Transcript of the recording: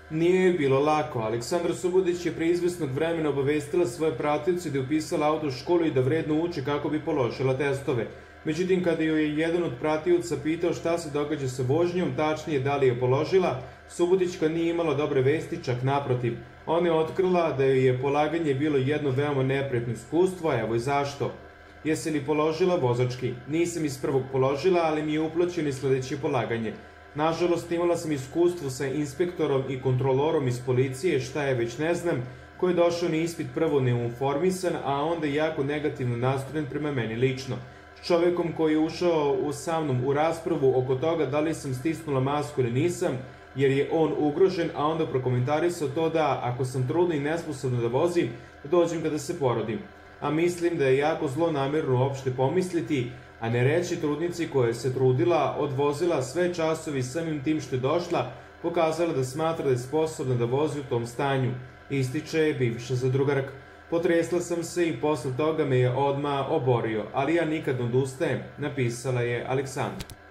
Nije joj bilo lako. Aleksandra Subotić je pre izvesnog vremena obavestila svoje pratioce da je upisala autoškolu i da vredno uči kako bi položila testove. Međutim, kada joj je jedan od pratioca pitao šta se događa sa vožnjom, tačnije da li je položila, Subotićka nije imala dobre vesti, čak naprotiv. Ona je otkrila da joj je polaganje bilo jedno veoma neprijatno iskustvo, a evo i zašto. Jesi li položila vozački? Nisam iz prvog položila, ali mi je uplaćeno i sledeće polaganje. Nažalost, imala sam iskustvo sa inspektorom i kontrolorom iz policije, šta je već ne znam, koji je došao na ispit prvo neuformisan, a onda jako negativno nastrojen prema meni lično. S čovekom koji je ušao sa mnom u raspravu oko toga da li sam stisnula masku ili nisam, jer je on ugrožen, a onda prokomentarisao to da ako sam trudna i nesposobna da vozim, dođem kada se porodim. A mislim da je jako zlonamerno uopšte pomisliti, a ne reći trudnici koja se trudila, odvozila sve časovi samim tim što je došla, pokazala da smatra da je sposobna da vozi u tom stanju, ističe bivša zadrugarka. Potresla sam se i posle toga me je odmah oborio, ali ja nikad ne odustajem, napisala je Aleksandra.